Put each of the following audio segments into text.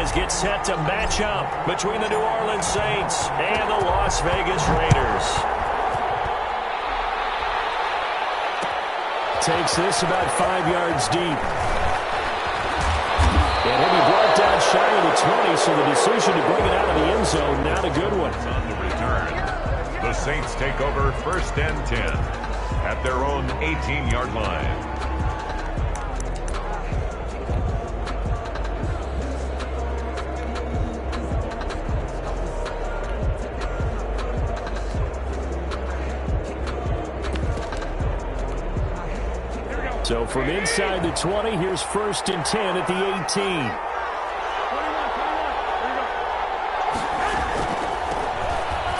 franchise gets set to match up between the New Orleans Saints and the Las Vegas Raiders. Takes this about 5 yards deep. And he'll be brought down shy of the 20, so the decision to bring it out of the end zone, not a good one. On the return, the Saints take over 1st and 10 at their own 18-yard line. So from inside the 20, here's 1st and 10 at the 18.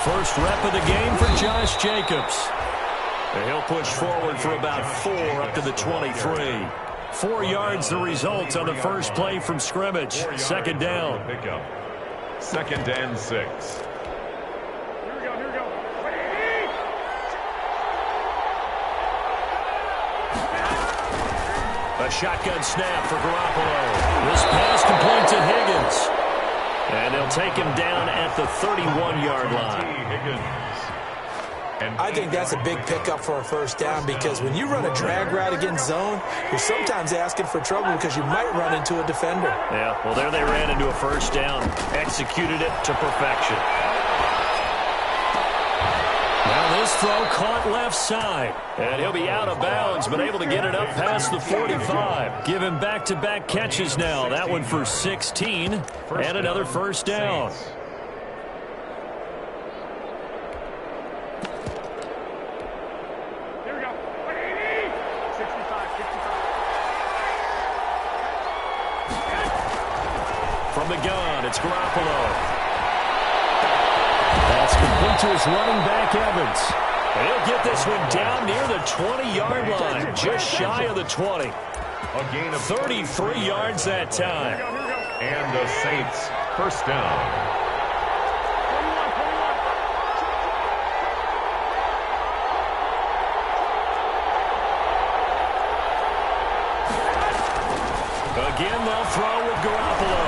First rep of the game for Josh Jacobs. And he'll push forward for about 4 up to the 23. 4 yards the result on the first play from scrimmage. 2nd down. Pickup. 2nd and 6. A shotgun snap for Garoppolo. This pass complete to Higgins. And they'll take him down at the 31-yard line. I think that's a big pickup for a 1st down because when you run a drag route against zone, you're sometimes asking for trouble because you might run into a defender. Yeah, well, there they ran into a 1st down. Executed it to perfection. Now this throw caught left side. And he'll be out of bounds, but able to get it up past the 45. Give him back-to-back catches now. That one for 16. And another 1st down. Here we go. 65, 65. From the gun, it's Garoppolo. That's complete to his running back, Evans. And he'll get this one down near the 20-yard line, just shy of the 20. A gain of 33 yards that time. And the Saints 1st down. Again, they'll throw with Garoppolo.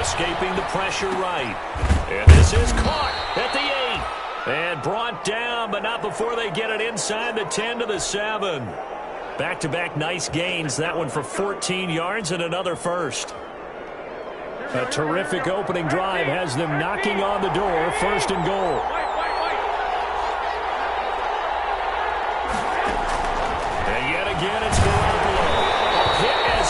Escaping the pressure right. And this is caught at the 8. And brought down, but not before they get it inside the 10 to the 7. Back-to-back nice gains. That one for 14 yards and another 1st. A terrific opening drive has them knocking on the door. 1st and goal. And yet again, it's Garoppolo.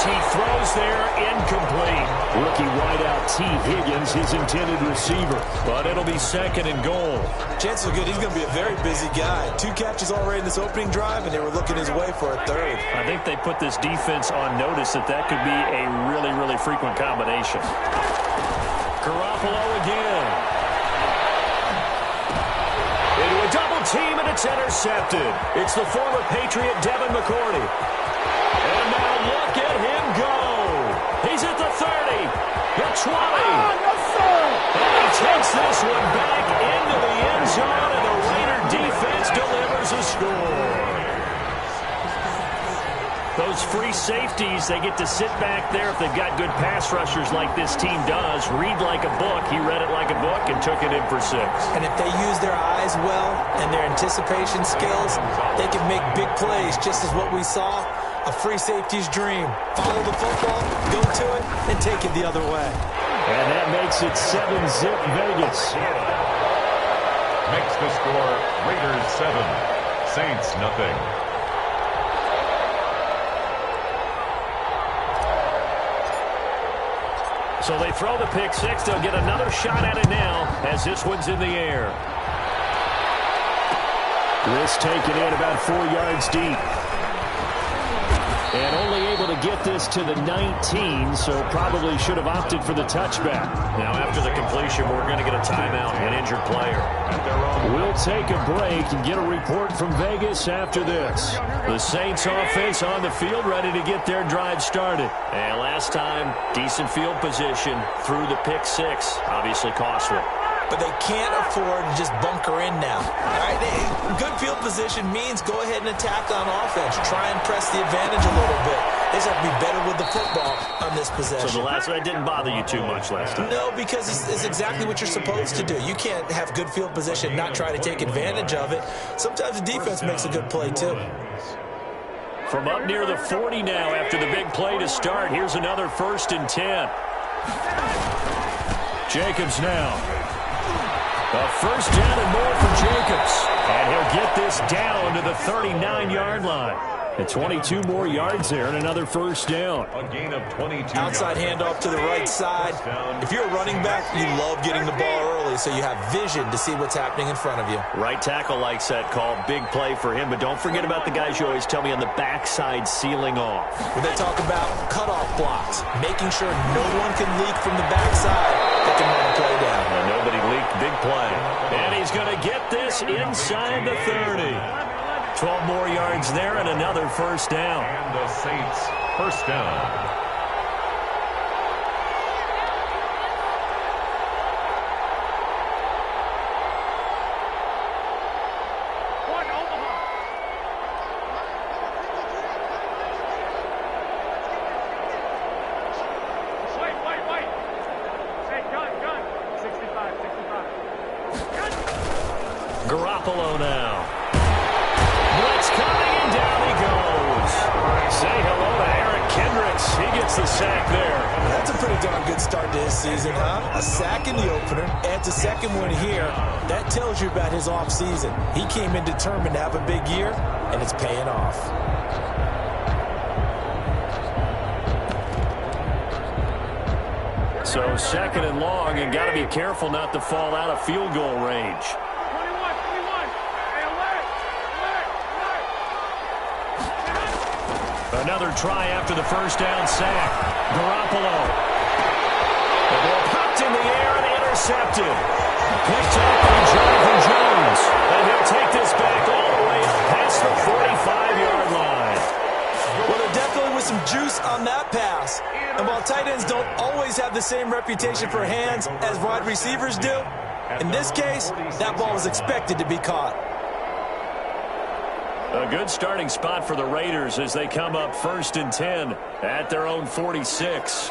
He throws there, incomplete. Rookie wideout T. Higgins, his intended receiver. But it'll be 2nd and goal. Chances are good he's going to be a very busy guy. 2 catches already in this opening drive, and they were looking his way for a 3rd. I think they put this defense on notice that could be a really, really frequent combination. Garoppolo again. Into a double team, and it's intercepted. It's the former Patriot Devin McCourty. And now look at him go. He's at the 30, the 20. And he takes this one back into the end zone, and the Raider defense delivers a score. Those free safeties, they get to sit back there if they've got good pass rushers like this team does. Read like a book. He read it like a book and took it in for 6. And if they use their eyes well and their anticipation skills, they can make big plays, just as what we saw. A free safety's dream. Follow the football, go to it, and take it the other way. And that makes it 7-zip Vegas. Makes the score Raiders 7, Saints nothing. So they throw the pick 6. They'll get another shot at it now as this one's in the air. This taken in about 4 yards deep. And only able to get this to the 19, so probably should have opted for the touchback. Now after the completion, we're going to get a timeout, an injured player. We'll take a break and get a report from Vegas after this. The Saints offense on the field ready to get their drive started. And last time, decent field position through the pick 6, obviously costly. But they can't afford to just bunker in now. All right, good field position means go ahead and attack on offense. Try and press the advantage a little bit. They just have to be better with the football on this possession. So that didn't bother you too much last time? No, because it's exactly what you're supposed to do. You can't have good field position and not try to take advantage of it. Sometimes the defense makes a good play, too. From up near the 40 now after the big play to start. Here's another 1st and 10. Jacobs now. A 1st down and more for Jacobs. And he'll get this down to the 39-yard line. And 22 more yards there and another 1st down. A gain of 22 Outside handoff to the right side. If you're a running back, you love getting the ball early so you have vision to see what's happening in front of you. Right tackle likes that call. Big play for him. But don't forget about the guys you always tell me on the backside sealing off. When they talk about cutoff blocks, making sure no one can leak from the backside, they can run a play down. And nobody leaked. Big play. And he's going to get this inside the 30. 12 more yards there and another 1st down. And the Saints 1st down. Garoppolo now. Blitz coming, and down he goes. Say hello to Eric Kendricks. He gets the sack there. That's a pretty darn good start to his season, huh? A sack in the opener, adds a second one here. That tells you about his offseason. He came in determined to have a big year, and it's paying off. So 2nd and long, and got to be careful not to fall out of field goal range. Another try after the 1st down sack. Garoppolo. The ball popped in the air and intercepted. Picked up by Jonathan Jones. And he'll take this back all the way past the 45-yard line. Well, there definitely was some juice on that pass. And while tight ends don't always have the same reputation for hands as wide receivers do, in this case, that ball was expected to be caught. A good starting spot for the Raiders as they come up 1st and 10 at their own 46.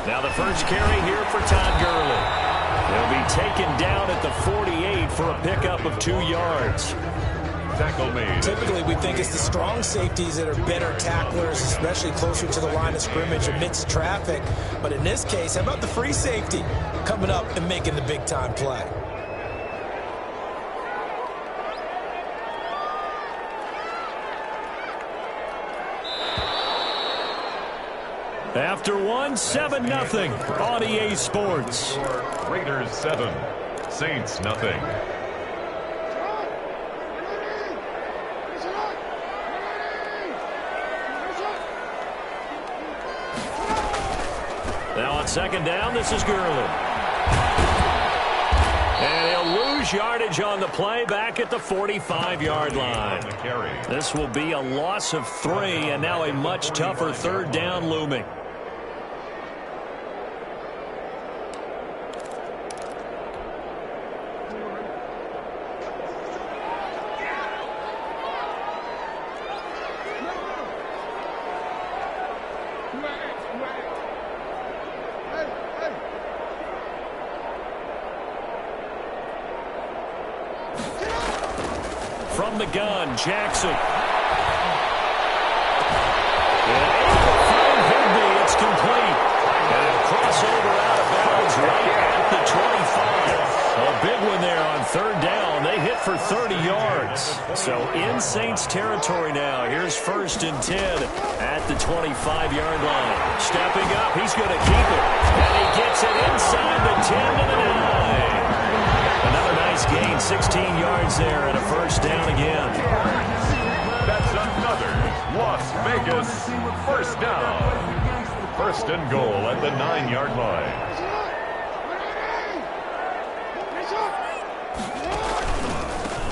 Now the first carry here for Todd Gurley. He'll be taken down at the 48 for a pickup of 2 yards. Tackle made. Typically, we think it's the strong safeties that are better tacklers, especially closer to the line of scrimmage amidst traffic. But in this case, how about the free safety coming up and making the big-time play? After one, 7-0 on EA Sports. Raiders 7, Saints nothing. Now on 2nd down, this is Gurley. And he'll lose yardage on the play back at the 45-yard line. This will be a loss of 3, and now a much tougher 3rd down looming. From the gun, Jackson. And able to find Higby. It's complete. And a crossover out of bounds right at the 25. A big one there on 3rd down. They hit for 30 yards. So in Saints territory now. Here's 1st and 10 at the 25-yard line. Stepping up, he's going to keep it. And he gets it inside the 10 to the 9. Another nice gain, 16 yards there, and a 1st down again. That's another Las Vegas 1st down. 1st and goal at the 9-yard line.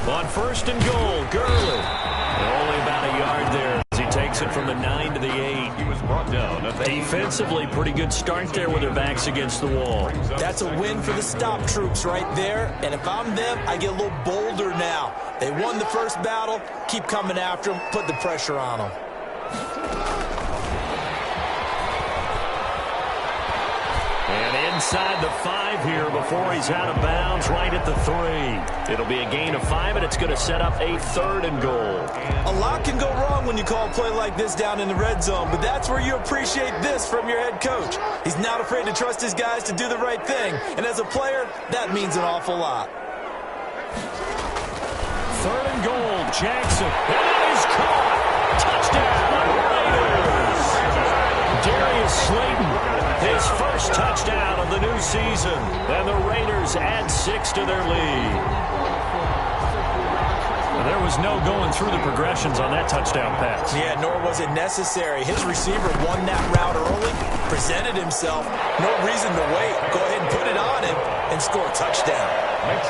On 1st and goal, Gurley. And only about a yard there as he takes takes it from the 9 to the 8. He was brought down. Defensively, pretty good start there with their backs against the wall. That's a win for the stop troops right there. And if I'm them, I get a little bolder now. They won the first battle. Keep coming after them. Put the pressure on them. And inside the 5 here before he's out of bounds, right at the 3. It'll be a gain of 5, and it's going to set up a 3rd and goal. A lot can go wrong when you call a play like this down in the red zone, but that's where you appreciate this from your head coach. He's not afraid to trust his guys to do the right thing, and as a player, that means an awful lot. 3rd and goal, Jackson. And that is caught. Touchdown, Raiders. Darius Slayton, his first touchdown of the new season. And the Raiders add 6 to their lead. There was no going through the progressions on that touchdown pass. Yeah, nor was it necessary. His receiver won that route early, presented himself. No reason to wait. Go ahead and put it on him and score a touchdown.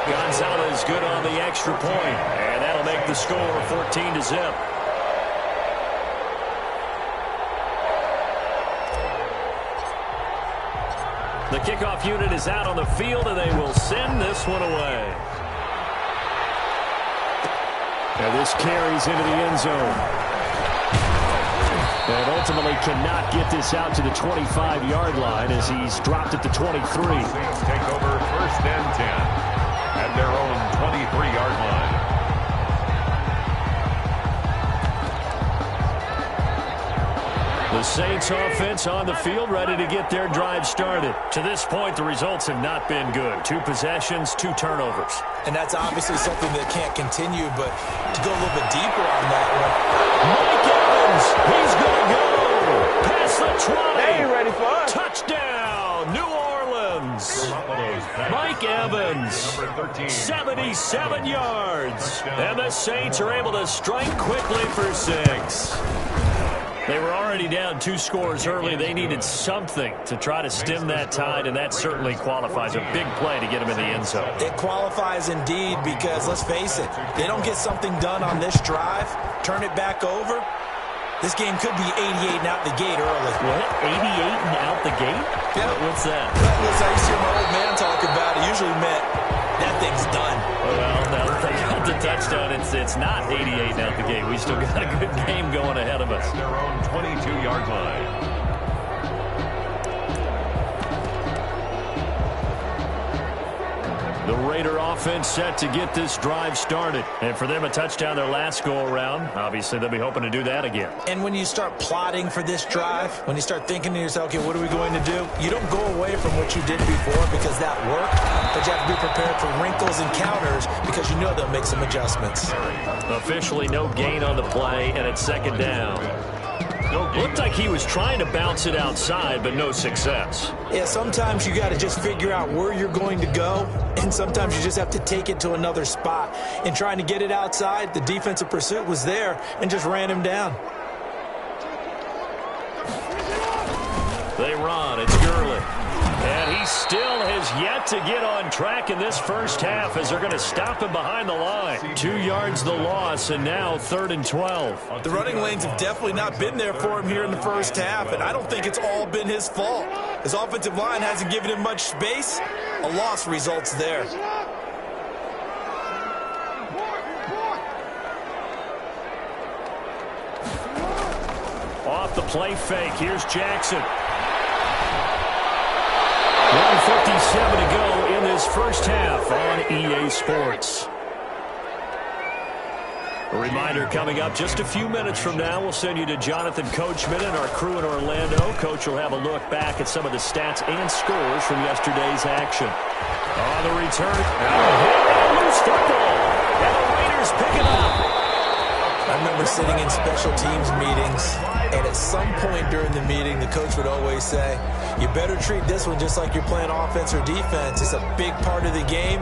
Gonzalez good on the extra point, and that'll make the score 14-0. The kickoff unit is out on the field, and they will send this one away. And this carries into the end zone. And ultimately cannot get this out to the 25-yard line as he's dropped at the 23. Take over 1st and 10 at their own 23-yard line. The Saints offense on the field, ready to get their drive started. To this point, the results have not been good. 2 possessions, 2 turnovers. And that's obviously something that can't continue, but to go a little bit deeper on that one. Mike Evans, he's going to go past the 20. They ain't ready for us. Touchdown, New Orleans. Mike Evans, 77 yards. And the Saints are able to strike quickly for 6. They were already down 2 scores early. They needed something to try to stem that tide, and that certainly qualifies. A big play to get them in the end zone. It qualifies indeed because, let's face it, they don't get something done on this drive, turn it back over, this game could be 88 and out the gate early. What? 88 and out the gate? Yeah. What's that? That was, I used to hear my old man talk about it. Usually meant that thing's done. Well, now that they got the touchdown, it's not 88 and out the gate. We still got a good game going ahead of us. Their own 22-yard line. The Raider offense set to get this drive started. And for them, a touchdown their last go-around. Obviously, they'll be hoping to do that again. And when you start plotting for this drive, when you start thinking to yourself, okay, what are we going to do? You don't go away from what you did before because that worked, but you have to be prepared for wrinkles and counters because you know they'll make some adjustments. Officially no gain on the play, and it's 2nd down. Looked like he was trying to bounce it outside, but no success. Yeah, sometimes you got to just figure out where you're going to go, and sometimes you just have to take it to another spot. In trying to get it outside, the defensive pursuit was there and just ran him down. They run. It's Gurley. And he still has yet to get on track in this first half as they're going to stop him behind the line. 2 yards the loss, and now 3rd and 12. The running lanes have definitely not been there for him here in the first half, and I don't think it's all been his fault. His offensive line hasn't given him much space. A loss results there. Off the play fake. Here's Jackson. 1:57 to go in this first half on EA Sports. A reminder coming up just a few minutes from now, we'll send you to Jonathan Coachman and our crew in Orlando. Coach will have a look back at some of the stats and scores from yesterday's action. On the return, loose football, and the Raiders pick it up. I remember sitting in special teams meetings, and at some point during the meeting, the coach would always say, you better treat this one just like you're playing offense or defense. It's a big part of the game,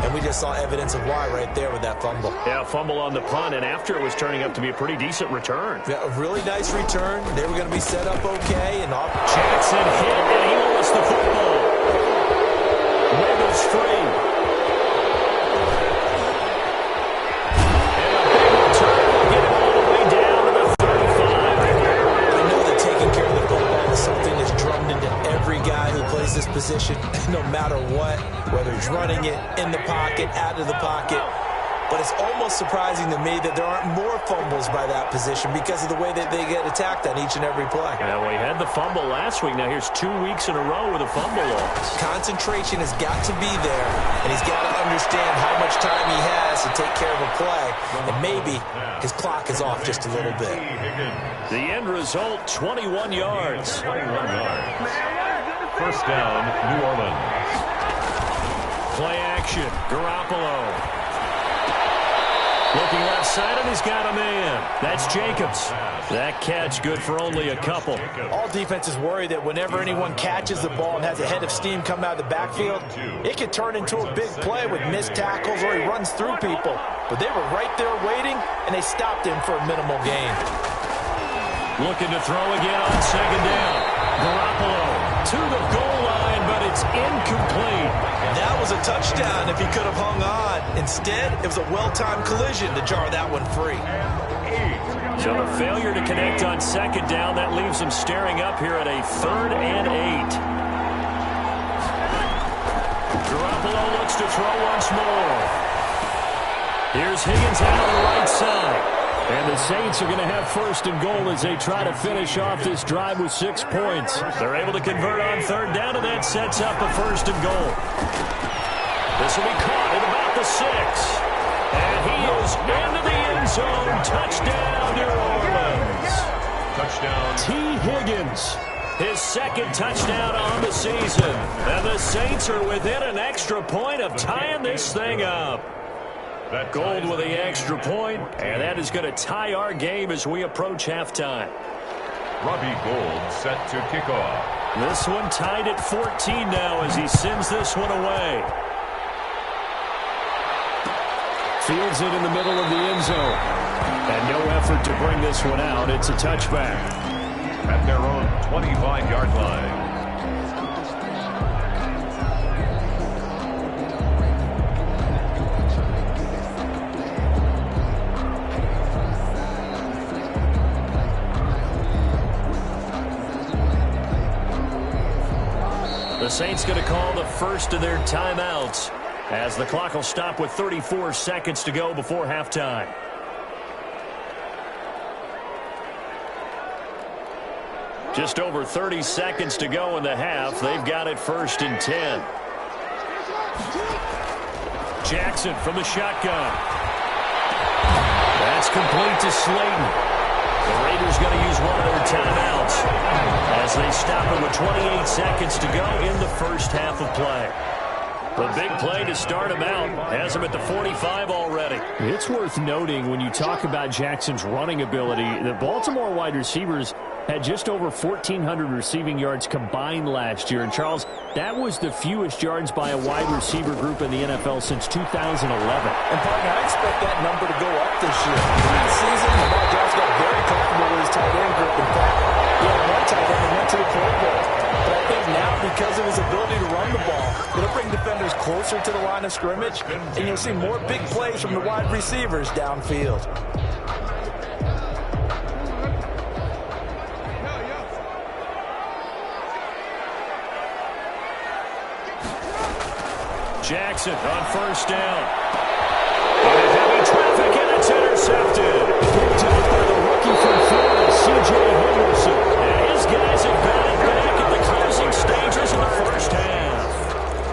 and we just saw evidence of why right there with that fumble. Yeah, fumble on the punt, and after it was turning up to be a pretty decent return. Yeah, a really nice return. They were going to be set up okay, and off. Jackson hit, and he lost the football. Raiders free. running it in the pocket, out of the pocket. But it's almost surprising to me that there aren't more fumbles by that position because of the way that they get attacked on each and every play. Yeah, we had the fumble last week. Now here's 2 weeks in a row with a fumble loss. Concentration has got to be there, and he's got to understand how much time he has to take care of a play. And maybe his clock is off just a little bit. The end result, 21 yards. 21 yards. First down, New Orleans. Play action, Garoppolo. Looking left side, and he's got a man. That's Jacobs. That catch good for only a couple. All defenses worry that whenever anyone catches the ball and has a head of steam come out of the backfield, it could turn into a big play with missed tackles or he runs through people. But they were right there waiting, and they stopped him for a minimal gain. Looking to throw again on second down. Garoppolo to the goal line, but it's incomplete. That was a touchdown if he could have hung on. Instead, it was a well-timed collision to jar that one free. So the failure to connect on second down, that leaves them staring up here at a 3rd and 8. Garoppolo looks to throw once more. Here's Higgins out on the right side. And the Saints are going to have 1st and goal as they try to finish off this drive with 6 points. They're able to convert on 3rd down, and that sets up a 1st and goal. This will be caught at about the 6. And he is into the end zone. Touchdown, New Orleans. Touchdown. T. Higgins, his 2nd touchdown on the season. And the Saints are within an extra point of tying this thing up. Gold with the extra point, and that is going to tie our game as we approach halftime. Robbie Gould set to kick off. This one tied at 14 now as he sends this one away. Fields it in the middle of the end zone. And no effort to bring this one out. It's a touchback. At their own 25-yard line. The Saints going to call the first of their timeouts as the clock will stop with 34 seconds to go before halftime. Just over 30 seconds to go in the half. They've got it 1st and 10. Jackson from the shotgun. That's complete to Slayton. The Raiders going to use one of their timeouts as they stop it with 28 seconds to go in the first half of play. The big play to start him out has him at the 45 already. It's worth noting when you talk about Jackson's running ability, the Baltimore wide receivers had just over 1,400 receiving yards combined last year. And, Charles, that was the fewest yards by a wide receiver group in the NFL since 2011. And, partner, I expect that number to go up this year. Last season, Lamar Jackson got very comfortable with his tight end group. In fact, he had one tight end that went to the Pro Bowl. But I think now, because of his ability to run the ball, it'll bring defenders closer to the line of scrimmage, and you'll see more big plays from the wide receivers downfield. Jackson on 1st down. Into heavy traffic, and it's intercepted. Picked up by the rookie from Florida, CZA7575's. And his guys have got it back at the closing stages of the first half.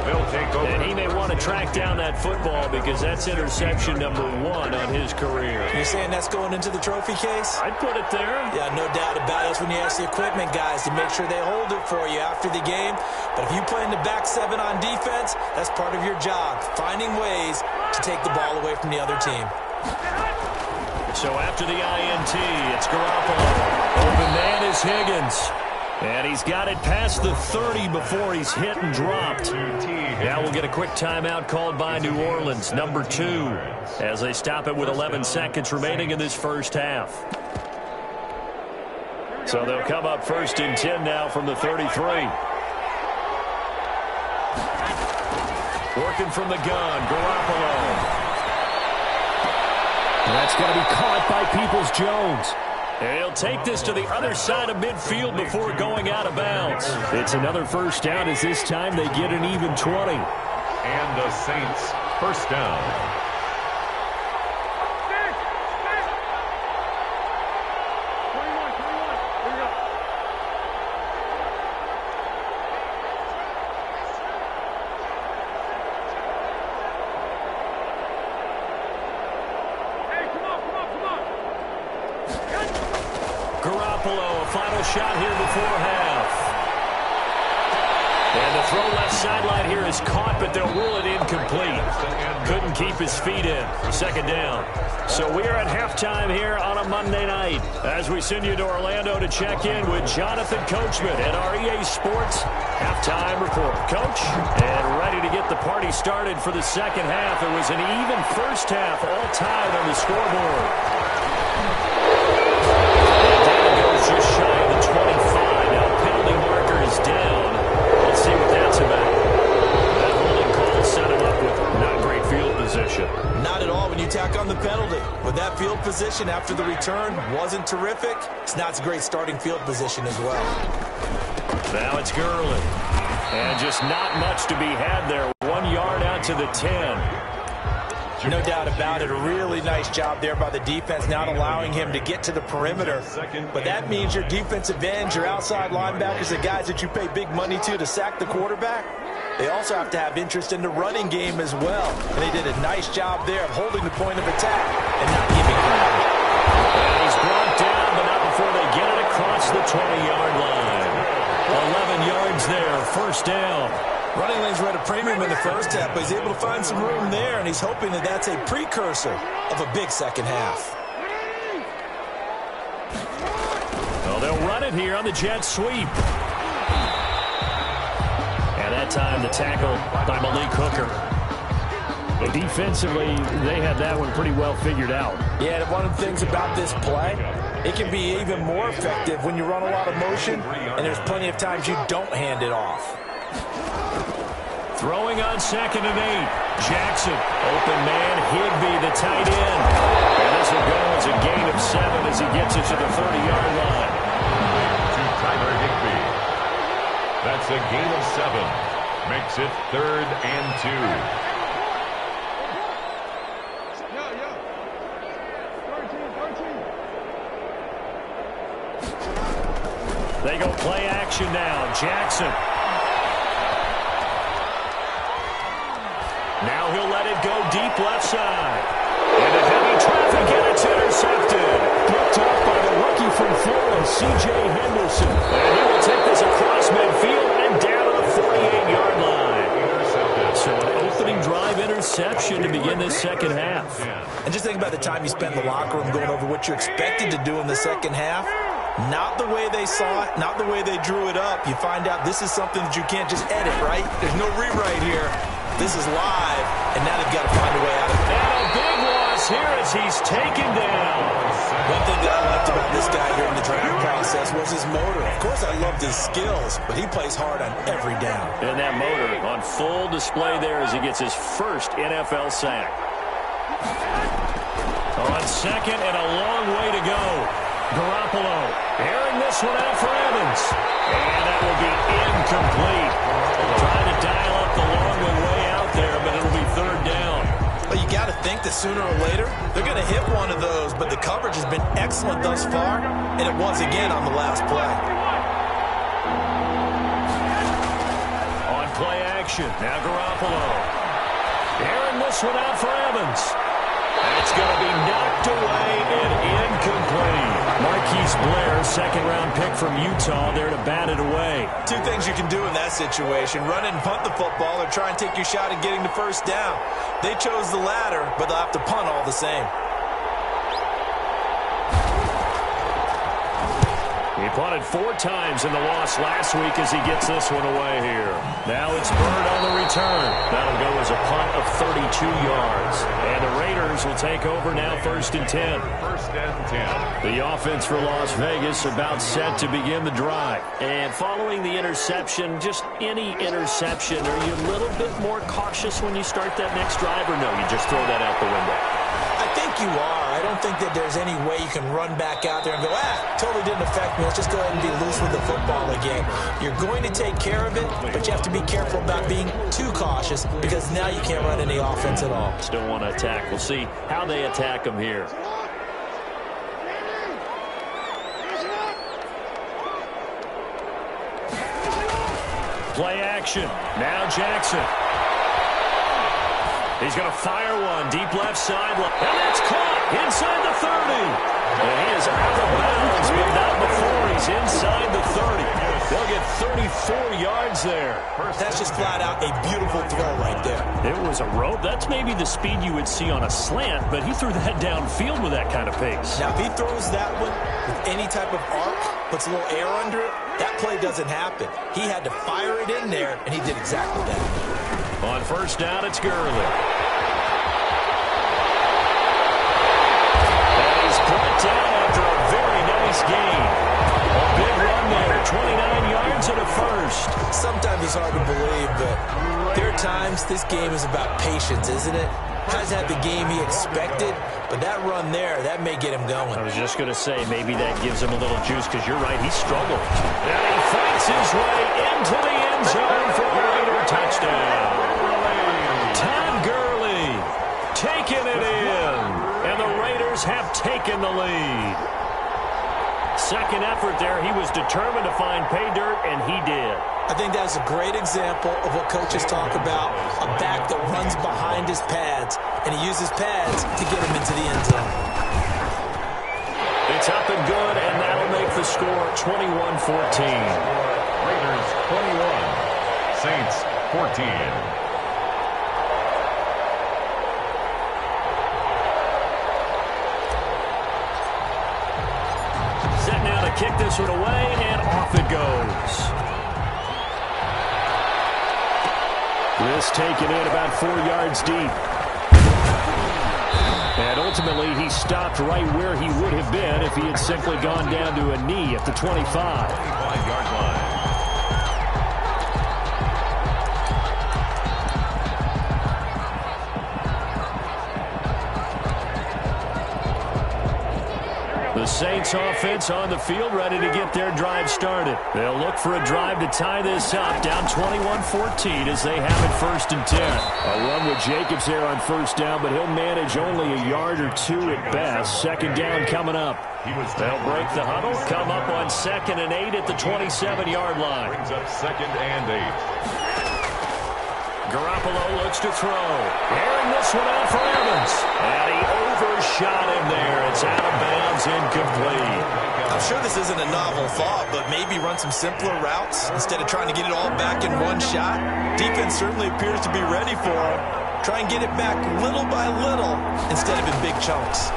They'll take over. And he may want to track down that football because that's interception number 1 on his career. You're saying that's going into the trophy case? I'd put it there. Yeah, no doubt about it. That's when you ask the equipment guys to make sure they hold it for you after the game. But if you play in the back 7 on defense, that's part of your job, finding ways to take the ball away from the other team. So after the INT, it's Garoppolo. Open man is Higgins. And he's got it past the 30 before he's hit and dropped. Now we'll get a quick timeout called by New Orleans, number 2, as they stop it with 11 seconds remaining in this first half. So they'll come up 1st and 10 now from the 33. Working from the gun, Garoppolo. That's going to be caught by Peoples-Jones. And he'll take this to the other side of midfield before going out of bounds. It's another first down as this time they get an even 20. And the Saints first down. Garoppolo, a final shot here before half. And the throw left sideline here is caught, but they'll rule it incomplete. Couldn't keep his feet in. Second down. So we are at halftime here on a Monday night as we send you to Orlando to check in with Jonathan Coachman at our EA Sports Halftime Report. Coach, and ready to get the party started for the second half. It was an even first half, all tied on the scoreboard. Just shy of the 25. Now penalty marker is down. Let's see what that's about. That holding call set him up with not great field position. Not at all when you tack on the penalty. But that field position after the return wasn't terrific. It's not a great starting field position as well. Now it's Gurley. And just not much to be had there. 1 yard out to the 10. No doubt about it. A really nice job there by the defense, not allowing him to get to the perimeter. But that means your defensive ends, your outside linebackers, the guys that you pay big money to sack the quarterback, they also have to have interest in the running game as well. And they did a nice job there of holding the point of attack and not giving ground. And he's brought down, but not before they get it across the 20-yard line. 11 yards there, first down. Running lanes were at a premium in the first half, but he's able to find some room there, and he's hoping that that's a precursor of a big second half. Well, they'll run it here on the jet sweep. And that time the tackle by Malik Hooker. But defensively, they had that one pretty well figured out. Yeah, one of the things about this play, it can be even more effective when you run a lot of motion, and there's plenty of times you don't hand it off. Throwing on 2nd and 8. Jackson, open man, Higbee, the tight end. And this will go as a gain of 7 as he gets it to the 30-yard line. To Tyler Higbee. That's a gain of 7. Makes it 3rd and 2. They go play action now. Jackson. Now he'll let it go deep left side. Into heavy traffic, and it's intercepted. Picked up by the rookie from Florida, C.J. Henderson. And he will take this across midfield and down to the 48-yard line. So an opening drive interception to begin this second half. And just think about the time you spent in the locker room going over what you expected to do in the second half. Not the way they saw it, not the way they drew it up. You find out this is something that you can't just edit, right? There's no rewrite here. This is live, and now they've got to find a way out of it. And a big loss here as he's taken down. One thing that I liked about this guy during the draft process was his motor. Of course, I loved his skills, but he plays hard on every down. And that motor on full display there as he gets his first NFL sack. On 2nd and a long way to go. Garoppolo airing this one out for Evans. And that will be incomplete. Trying to dial up the long way out there, but it'll be 3rd down. But you got to think that sooner or later, they're going to hit one of those, but the coverage has been excellent thus far, and it was again on the last play. On play action, now Garoppolo. Airing this one out for Evans. That's going to be knocked away and incomplete. Marquise Blair, 2nd-round pick from Utah, there to bat it away. Two things you can do in that situation: run it and punt the football, or try and take your shot at getting the first down. They chose the latter, but they'll have to punt all the same. He punted 4 times in the loss last week as he gets this one away here. Now it's Bird on the return. That'll go as a punt of 32 yards. And the Raiders will take over now 1st and 10. 1st and 10. The offense for Las Vegas about set to begin the drive. And following the interception, just any interception, are you a little bit more cautious when you start that next drive, or no, you just throw that out the window? I think think you are. I don't think that there's any way you can run back out there and go, totally didn't affect me. Let's just go ahead and be loose with the football again. You're going to take care of it, but you have to be careful about being too cautious because now you can't run any offense at all. Still want to attack. We'll see how they attack him here. Play action. Now Jackson. He's going to fire one deep left sideline. And that's caught inside the 30. And he is out of bounds, but not before he's inside the 30. They'll get 34 yards there. That's just flat out a beautiful throw right there. It was a rope. That's maybe the speed you would see on a slant, but he threw that downfield with that kind of pace. Now, if he throws that one with any type of arc, puts a little air under it, that play doesn't happen. He had to fire it in there, and he did exactly that. On first down, it's Gurley. And he's brought down after a very nice gain. A big run there, 29 yards and a first. Sometimes it's hard to believe, but there are times this game is about patience, isn't it? Hasn't had the game he expected, but that run there, that may get him going. I was just going to say, maybe that gives him a little juice, because you're right, he struggled. And he fights his way into the end zone for a Raider touchdown. Todd Gurley taking it in, and the Raiders have taken the lead. Second effort there, he was determined to find pay dirt, and he did. I think that's a great example of what coaches talk about, a back that runs behind his pads, and he uses pads to get him into the end zone. It's up and good, and that'll make the score 21-14. Raiders 21, Saints 14. Kick this one away, and off it goes. This taken in about 4 yards deep. And ultimately, he stopped right where he would have been if he had simply gone down to a knee at the 25. 25-yard line. The Saints offense on the field, ready to get their drive started. They'll look for a drive to tie this up, down 21-14 as they have it 1st and 10. A run with Jacobs there on first down, but he'll manage only a yard or two at best. Second down coming up. They'll break the huddle, come up on 2nd and 8 at the 27-yard line. Brings up 2nd and 8. Garoppolo looks to throw. Airing this one out for Evans. And he overshot him there. It's out of bounds, incomplete. I'm sure this isn't a novel thought, but maybe run some simpler routes instead of trying to get it all back in one shot. Defense certainly appears to be ready for him. Try and get it back little by little instead of in big chunks.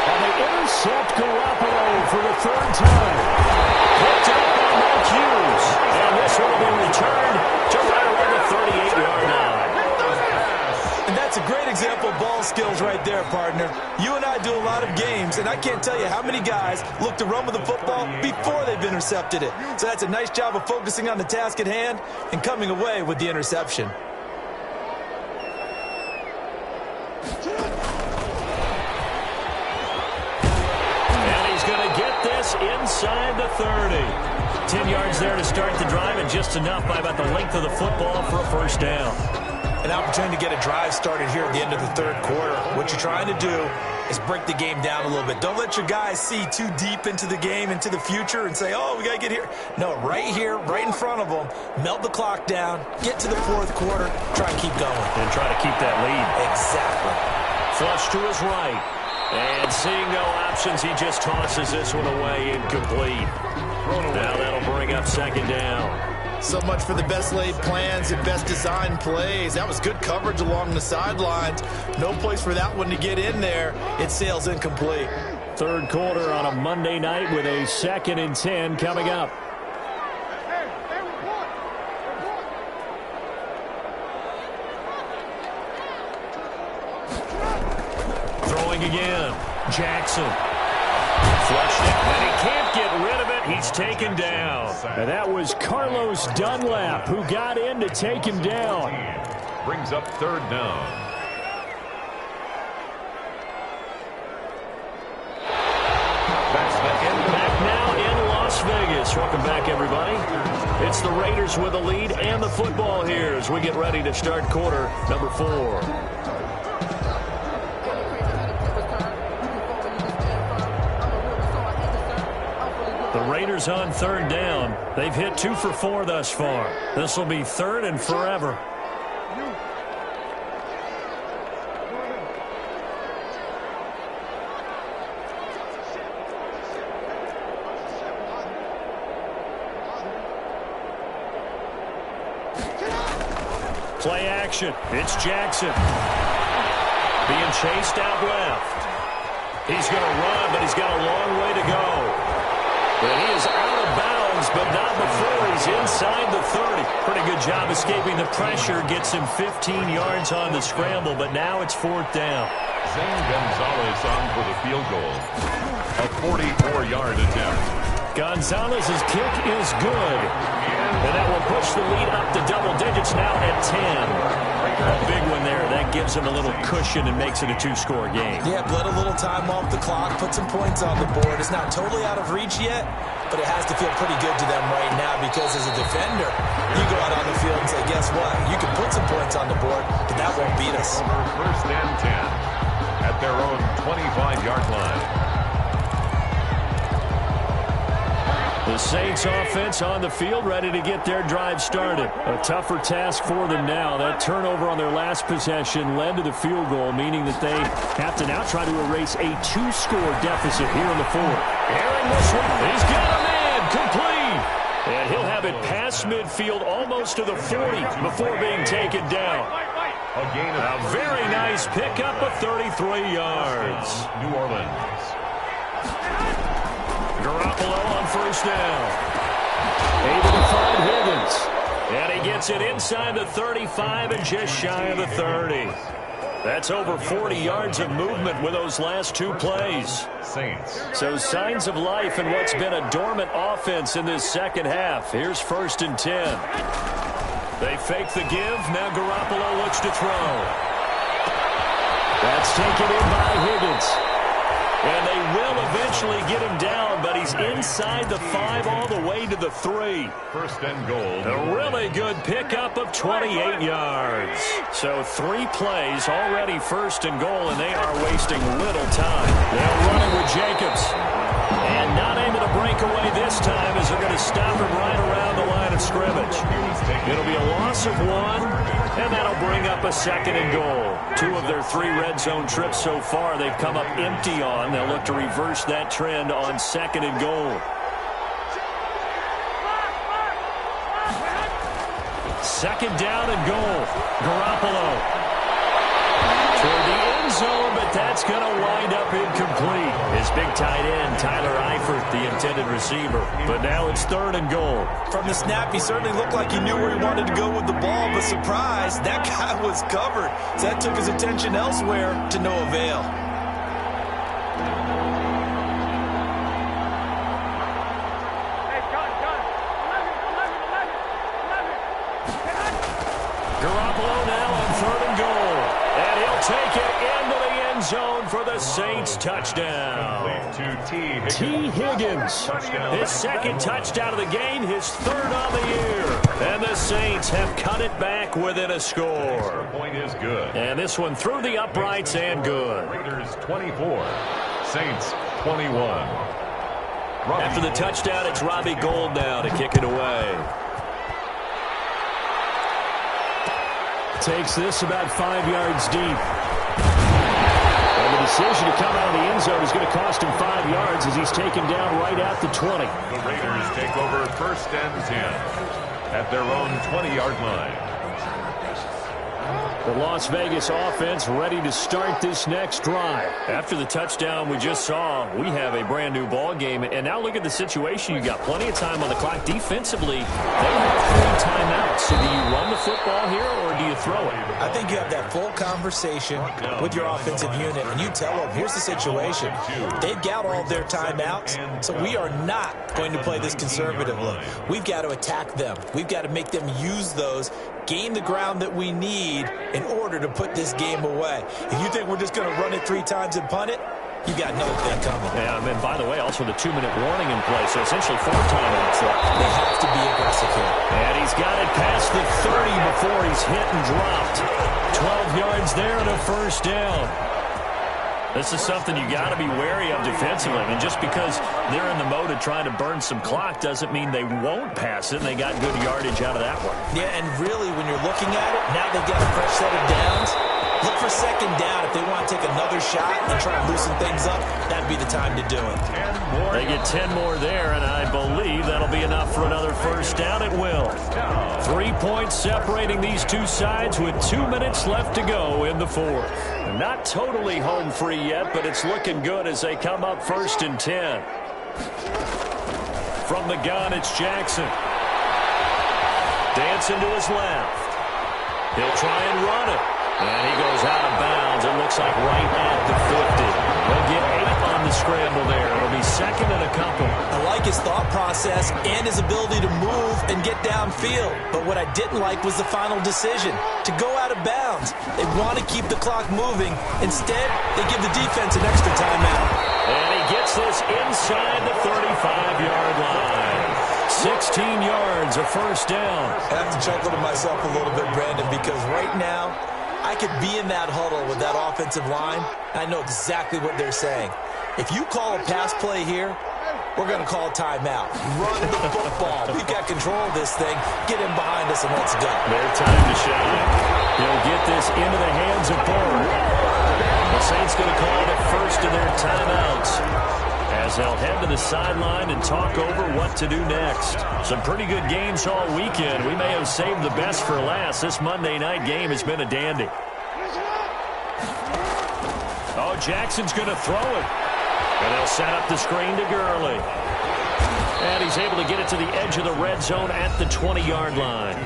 And they intercept Garoppolo for the 3rd time. Picked up by Mark Hughes. And this will be returned to right around the 38-yard line. And that's a great example of ball skills right there, partner. You and I do a lot of games, and I can't tell you how many guys look to run with the football before they've intercepted it. So that's a nice job of focusing on the task at hand and coming away with the interception. And he's going to get this inside the 30. 10 yards there to start the drive, and just enough by about the length of the football for a first down. An opportunity to get a drive started here at the end of the 3rd quarter. What you're trying to do is break the game down a little bit. Don't let your guys see too deep into the game, into the future, and say, oh, we got to get here. No, right here, right in front of them, melt the clock down, get to the 4th quarter, try and keep going. And try to keep that lead. Exactly. Flush to his right. And seeing no options, he just tosses this one away, incomplete. Now that'll bring up 2nd down. So much for the best laid plans and best designed plays. That was good coverage along the sidelines. No place for that one to get in there. It sails incomplete. 3rd quarter on a Monday night with a 2nd and 10 coming up. Throwing again. Jackson. Flushed it, and he can't get rid of it. He's taken down. And that was Carlos Dunlap who got in to take him down. brings up third down. That's the end. Back now in Las Vegas. Welcome back, everybody. It's the Raiders with the lead and the football here as we get ready to start quarter number 4. The Raiders on third down. They've hit 2 for 4 thus far. This will be third and forever. Play action. It's Jackson. Being chased out left. He's going to run, but he's got a long way to go. And he is out of bounds, but not before he's inside the 30. Pretty good job escaping the pressure. Gets him 15 yards on the scramble, but now it's 4th down. Zane Gonzalez on for the field goal. A 44-yard attempt. Gonzalez's kick is good. And that will push the lead up to double digits now at 10. A big one there. That gives him a little cushion and makes it a 2-score game. Yeah, bled a little time off the clock, put some points on the board. It's not totally out of reach yet, but it has to feel pretty good to them right now because as a defender, you go out on the field and say, guess what? You can put some points on the board, but that won't beat us. First and 10 at their own 25-yard line. The Saints offense on the field, ready to get their drive started. A tougher task for them now. That turnover on their last possession led to the field goal, meaning that they have to now try to erase a 2-score deficit here in the 4th. Airing this one. He's got a man. Complete. And he'll have it past midfield almost to the 40 before being taken down. A very nice pickup of 33 yards. New Orleans. Garoppolo on first down. Able to find Higgins. And he gets it inside the 35 and just shy of the 30. That's over 40 yards of movement with those last 2 plays. Saints. So signs of life in what's been a dormant offense in this second half. Here's 1st and 10. They fake the give. Now Garoppolo looks to throw. That's taken in by Higgins. And they will eventually get him down, but he's inside the 5 all the way to the 3. First and goal. A really good pickup of 28 yards. So 3 plays, already 1st and goal, and they are wasting little time. They're running with Jacobs. And not able to break away this time as they're going to stop him right around the line of scrimmage. It'll be a loss of 1, and that'll bring up a 2nd and goal. 2 of their 3 red zone trips so far they've come up empty on. They'll look to reverse that trend on 2nd and goal. 2nd down and goal. Garoppolo toward the end zone, but that's going to wind up incomplete. His big tight end, Tyler Eifert, the intended receiver. But now it's 3rd and goal. From the snap, he certainly looked like he knew where he wanted to go with the ball, but surprise, that guy was covered. So that took his attention elsewhere to no avail. Garoppolo now on 3rd and goal. And he'll take it into the end zone for the Saints touchdown. T. Higgins. His 2nd touchdown of the game, his 3rd on the year. And the Saints have cut it back within a score. Point is good. And this one through the uprights and good. Raiders 24, Saints 21. After the touchdown, it's Robbie Gould now to kick it away. Takes this about 5 yards deep. And the decision to come out of the end zone is going to cost him 5 yards as he's taken down right at the 20. The Raiders take over 1st and 10 at their own 20-yard line. The Las Vegas offense ready to start this next drive. After the touchdown we just saw, we have a brand new ball game. And now look at the situation. You got plenty of time on the clock. Defensively, they have 3 timeouts. So do you run the football here, or do you throw it. I think you have that full conversation with your offensive unit, and you tell them, here's the situation. They've got all their timeouts, so we are not going to play this conservatively. We've got to attack them. We've got to make them use those, gain the ground that we need in order to put this game away. If you think we're just going to run it 3 times and punt it, you got another thing coming. Yeah, and by the way, also the 2-minute warning in place, so essentially 4 timeouts left. They have to be aggressive here. And he's got it past the 30 before he's hit and dropped. 12 yards there and a first down. This is something you got to be wary of defensively. And just because they're in the mode of trying to burn some clock doesn't mean they won't pass it, and they got good yardage out of that one. Yeah, and really, when you're looking at it, now they've got a fresh set of downs. Look for second down. If they want to take another shot and try and loosen things up, that'd be the time to do it. They get 10 more there, and I believe that'll be enough for another first down. It will. 3 points separating these two sides with 2 minutes left to go in the fourth. They're not totally home free yet, but it's looking good as they come up 1st and 10. From the gun, it's Jackson. Dancing to his left. He'll try and run it. And he goes out of bounds. It looks like right at the 50. He'll get 8 on the scramble there. It'll be 2nd and a couple. I like his thought process and his ability to move and get downfield. But what I didn't like was the final decision, to go out of bounds. They want to keep the clock moving. Instead, they give the defense an extra timeout. And he gets this inside the 35-yard line. 16 yards, a first down. I have to chuckle to myself a little bit, Brandon, because right now, I could be in that huddle with that offensive line. I know exactly what they're saying. If you call a pass play here, we're going to call a timeout. Run the football. We've got control of this thing. Get in behind us and let's go. Their time to shine. He'll get this into the hands of Ford. The Saints going to call it first of their timeouts, as they'll head to the sideline and talk over what to do next. Some pretty good games all weekend. We may have saved the best for last. This Monday night game has been a dandy. Oh, Jackson's going to throw it. And they'll set up the screen to Gurley. And he's able to get it to the edge of the red zone at the 20-yard line.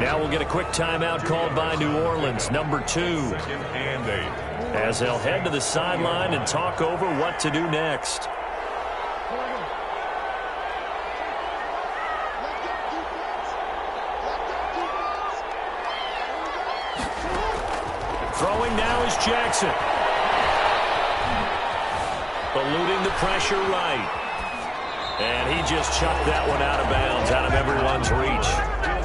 Now we'll get a quick timeout called by New Orleans, number 2. 2nd and 8. As they'll head to the sideline and talk over what to do next. Throwing now is Jackson. Eluding the pressure right. And he just chucked that one out of bounds, out of everyone's reach.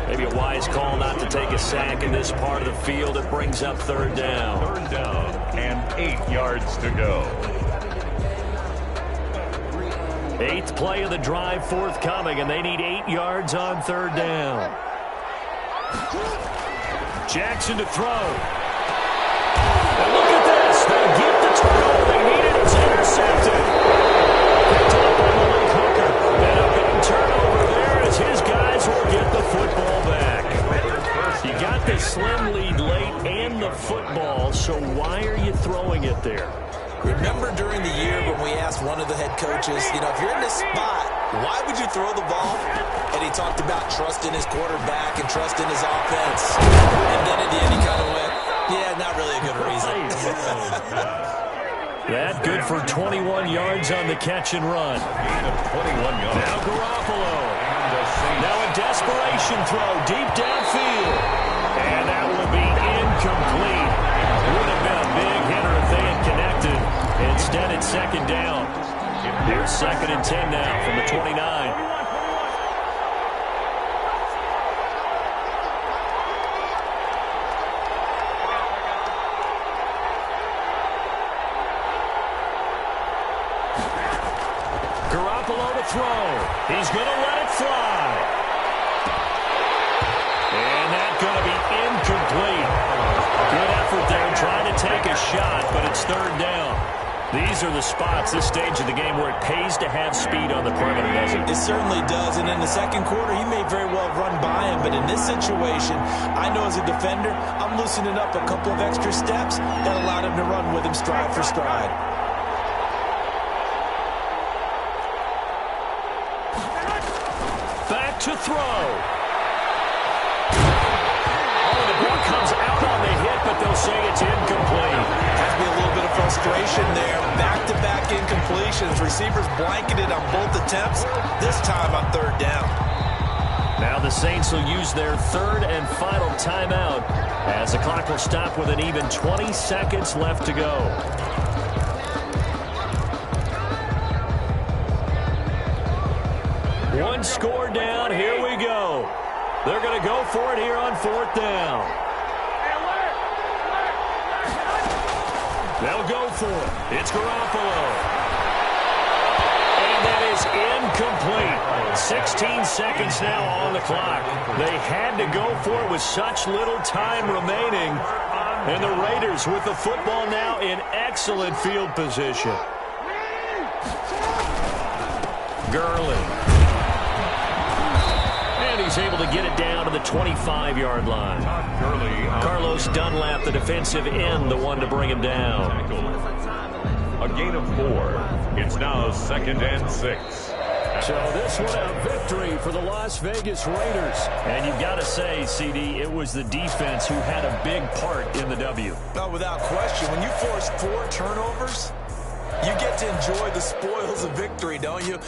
Maybe a wise call not to take a sack in this part of the field. It brings up 3rd down. 3rd down and 8 yards to go. 8th play of the drive forthcoming, and they need 8 yards on 3rd down. Jackson to throw. And look at this. They get the turnover they needed. It's intercepted. Picked up on the late hooker. And a big turnover there as his guys will get the football back. You got the slim lead late and the football, so why are you throwing it there? Remember during the year when we asked one of the head coaches, if you're in this spot, why would you throw the ball? And he talked about trusting his quarterback and trusting his offense. And then at the end he kind of went, yeah, not really a good reason. That good for 21 yards on the catch and run. 21 yards. Now Garoppolo. Now a desperation throw deep downfield. And that will be incomplete. Would have been a big hitter if they had connected. Instead, it's 2nd down. Here's 2nd and 10 now from the 29. Garoppolo to throw. He's going to let it fly. And that's going to be incomplete. Good effort there trying to take a shot, but it's 3rd down. These are the spots, this stage of the game, where it pays to have speed on the perimeter, doesn't it? It certainly does, and in the 2nd quarter, he may very well run by him, but in this situation, I know as a defender, I'm loosening up a couple of extra steps that allowed him to run with him stride for stride. Back to throw. Oh, the ball comes frustration there. Back-to-back incompletions. Receivers blanketed on both attempts. This time on third down. Now the Saints will use their third and final timeout as the clock will stop with an even 20 seconds left to go. One score down. Here we go. They're going to go for it here on fourth down. They'll go for it. It's Garoppolo. And that is incomplete. 16 seconds now on the clock. They had to go for it with such little time remaining. And the Raiders with the football now in excellent field position. Gurley. And he's able to get it down to the 25-yard line. Carlos Dunlap, the defensive end, the one to bring him down. A gain of 4. It's now 2nd and 6. So this one a victory for the Las Vegas Raiders. And you've got to say, CD, it was the defense who had a big part in the W. No, without question. When you force 4 turnovers, you get to enjoy the spoils of victory, don't you?